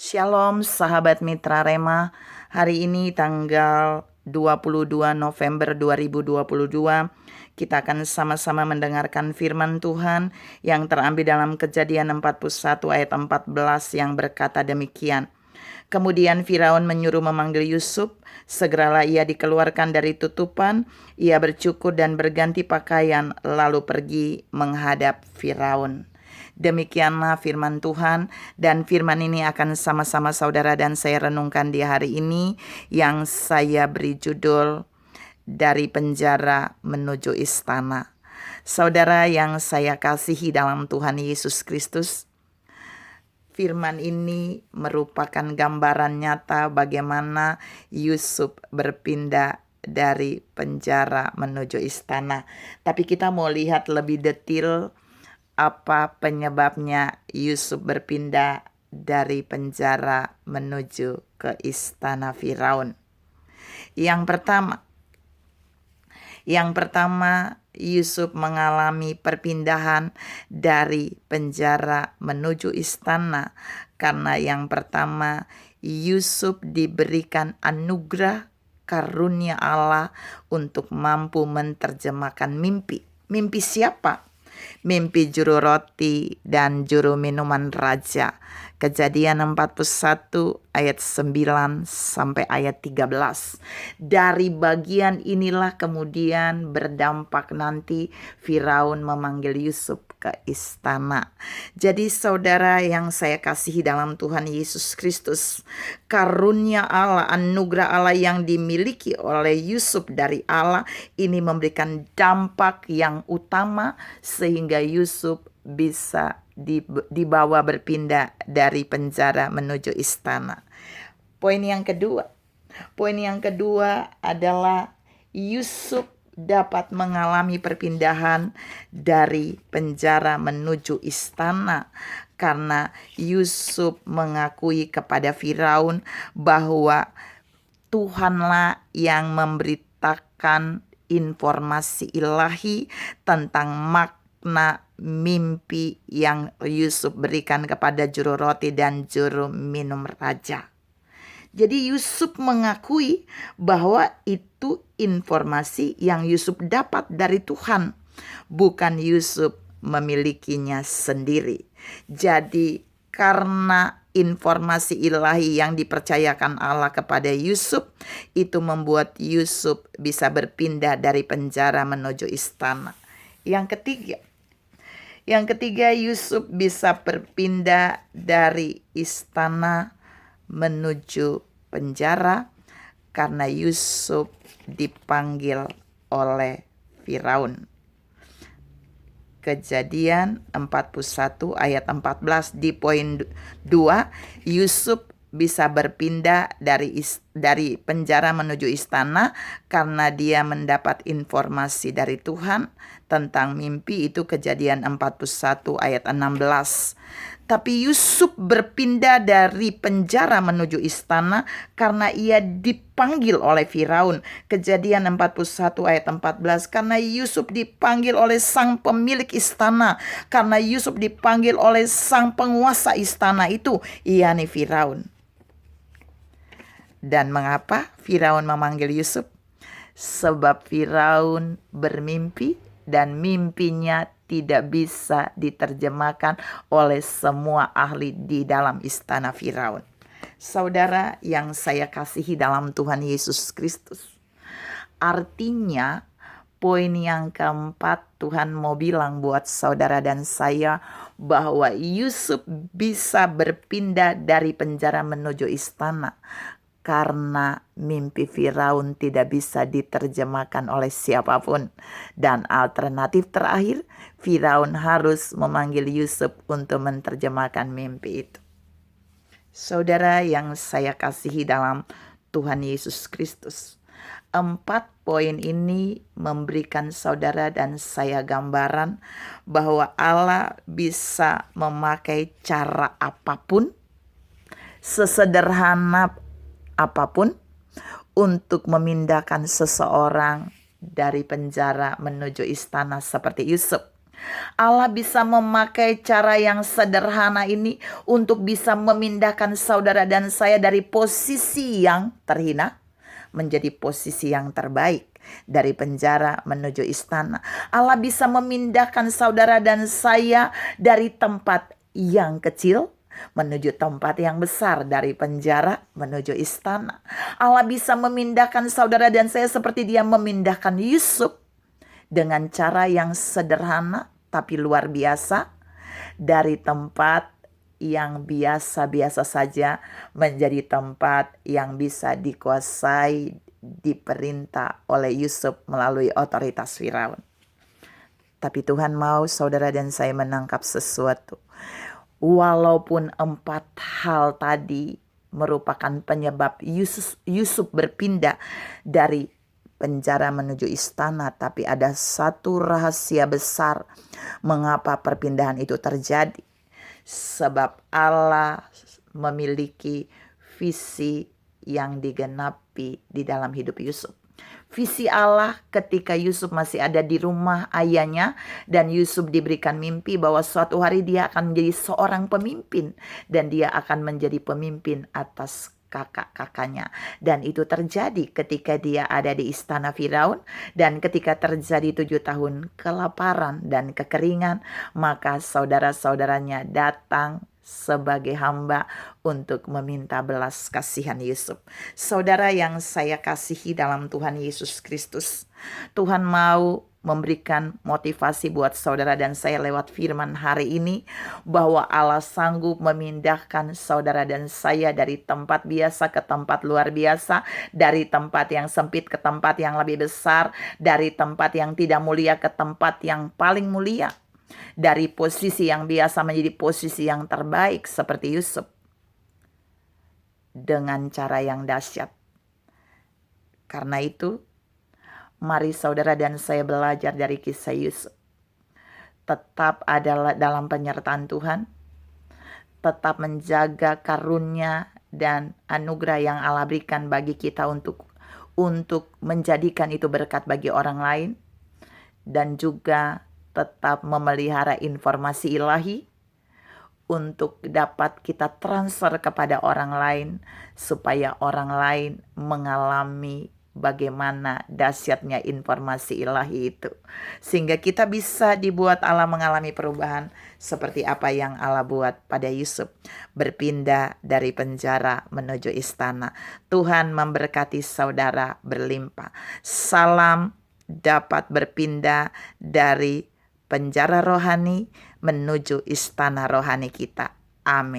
Shalom sahabat Mitra Rema. Hari ini tanggal 22 November 2022 kita akan sama-sama mendengarkan firman Tuhan yang terambil dalam Kejadian 41 ayat 14 yang berkata demikian. Kemudian Firaun menyuruh memanggil Yusuf. Segeralah ia dikeluarkan dari tutupan. Ia bercukur dan berganti pakaian lalu pergi menghadap Firaun. Demikianlah firman Tuhan, dan firman ini akan sama-sama saudara dan saya renungkan di hari ini yang saya beri judul Dari Penjara Menuju Istana. Saudara yang saya kasihi dalam Tuhan Yesus Kristus, firman ini merupakan gambaran nyata bagaimana Yusuf berpindah dari penjara menuju istana. Tapi kita mau lihat lebih detail apa penyebabnya Yusuf berpindah dari penjara menuju ke istana Firaun. Yang pertama, Yusuf mengalami perpindahan dari penjara menuju istana karena yang pertama, Yusuf diberikan anugerah karunia Allah untuk mampu menerjemahkan mimpi. Mimpi siapa? Mimpi juru roti dan juru minuman raja. Kejadian 41 ayat 9 sampai ayat 13. Dari bagian inilah kemudian berdampak nanti Firaun memanggil Yusuf ke istana. Jadi saudara yang saya kasihi dalam Tuhan Yesus Kristus, karunia Allah, anugerah Allah yang dimiliki oleh Yusuf dari Allah ini memberikan dampak yang utama sehingga Yusuf bisa dibawa berpindah dari penjara menuju istana. Poin yang kedua adalah Yusuf dapat mengalami perpindahan dari penjara menuju istana karena Yusuf mengakui kepada Firaun bahwa Tuhanlah yang memberitakan informasi ilahi tentang makna mimpi yang Yusuf berikan kepada juru roti dan juru minum raja. Jadi Yusuf mengakui bahwa itu informasi yang Yusuf dapat dari Tuhan, bukan Yusuf memilikinya sendiri. Jadi karena informasi ilahi yang dipercayakan Allah kepada Yusuf, itu membuat Yusuf bisa berpindah dari penjara menuju istana. Yang ketiga Yusuf bisa berpindah dari istana menuju penjara karena Yusuf dipanggil oleh Firaun. Kejadian 41 ayat 14 di poin 2, Yusuf bisa berpindah dari penjara menuju istana karena dia mendapat informasi dari Tuhan tentang mimpi, itu Kejadian 41 ayat 16. Tapi Yusuf berpindah dari penjara menuju istana karena ia dipanggil oleh Firaun. Kejadian 41 ayat 14. Karena Yusuf dipanggil oleh sang pemilik istana. Karena Yusuf dipanggil oleh sang penguasa istana itu, yakni Firaun. Dan mengapa Firaun memanggil Yusuf? Sebab Firaun bermimpi dan mimpinya tidak bisa diterjemahkan oleh semua ahli di dalam istana Firaun. Saudara yang saya kasihi dalam Tuhan Yesus Kristus, artinya poin yang keempat, Tuhan mau bilang buat saudara dan saya bahwa Yusuf bisa berpindah dari penjara menuju istana karena mimpi Firaun tidak bisa diterjemahkan oleh siapapun. Dan alternatif terakhir, Firaun harus memanggil Yusuf untuk menerjemahkan mimpi itu. Saudara yang saya kasihi dalam Tuhan Yesus Kristus, 4 poin ini memberikan saudara dan saya gambaran bahwa Allah bisa memakai cara apapun, sesederhana apapun, untuk memindahkan seseorang dari penjara menuju istana seperti Yusuf. Allah bisa memakai cara yang sederhana ini untuk bisa memindahkan saudara dan saya dari posisi yang terhina menjadi posisi yang terbaik, dari penjara menuju istana. Allah bisa memindahkan saudara dan saya dari tempat yang kecil menuju tempat yang besar, dari penjara menuju istana. Allah bisa memindahkan saudara dan saya seperti Dia memindahkan Yusuf dengan cara yang sederhana tapi luar biasa, dari tempat yang biasa-biasa saja menjadi tempat yang bisa dikuasai, diperintah oleh Yusuf melalui otoritas Firaun. Tapi Tuhan mau saudara dan saya menangkap sesuatu. Walaupun 4 hal tadi merupakan penyebab Yusuf berpindah dari penjara menuju istana, tapi ada satu rahasia besar mengapa perpindahan itu terjadi. Sebab Allah memiliki visi yang digenapi di dalam hidup Yusuf. Visi Allah ketika Yusuf masih ada di rumah ayahnya, dan Yusuf diberikan mimpi bahwa suatu hari dia akan menjadi seorang pemimpin, dan dia akan menjadi pemimpin atas kakak-kakaknya. Dan itu terjadi ketika dia ada di istana Firaun, dan ketika terjadi 7 tahun kelaparan dan kekeringan, maka saudara-saudaranya datang sebagai hamba untuk meminta belas kasihan Yusuf. Saudara yang saya kasihi dalam Tuhan Yesus Kristus, Tuhan mau memberikan motivasi buat saudara dan saya lewat firman hari ini, bahwa Allah sanggup memindahkan saudara dan saya dari tempat biasa ke tempat luar biasa, dari tempat yang sempit ke tempat yang lebih besar, dari tempat yang tidak mulia ke tempat yang paling mulia, dari posisi yang biasa menjadi posisi yang terbaik seperti Yusuf, dengan cara yang dahsyat. Karena itu, mari saudara dan saya belajar dari kisah Yusuf. Tetap ada dalam penyertaan Tuhan, tetap menjaga karunia dan anugerah yang Allah berikan bagi kita untuk menjadikan itu berkat bagi orang lain, dan juga tetap memelihara informasi ilahi untuk dapat kita transfer kepada orang lain, supaya orang lain mengalami bagaimana dahsyatnya informasi ilahi itu, sehingga kita bisa dibuat Allah mengalami perubahan seperti apa yang Allah buat pada Yusuf, berpindah dari penjara menuju istana. Tuhan memberkati saudara berlimpah. Salam dapat berpindah dari penjara rohani menuju istana rohani kita. Amin.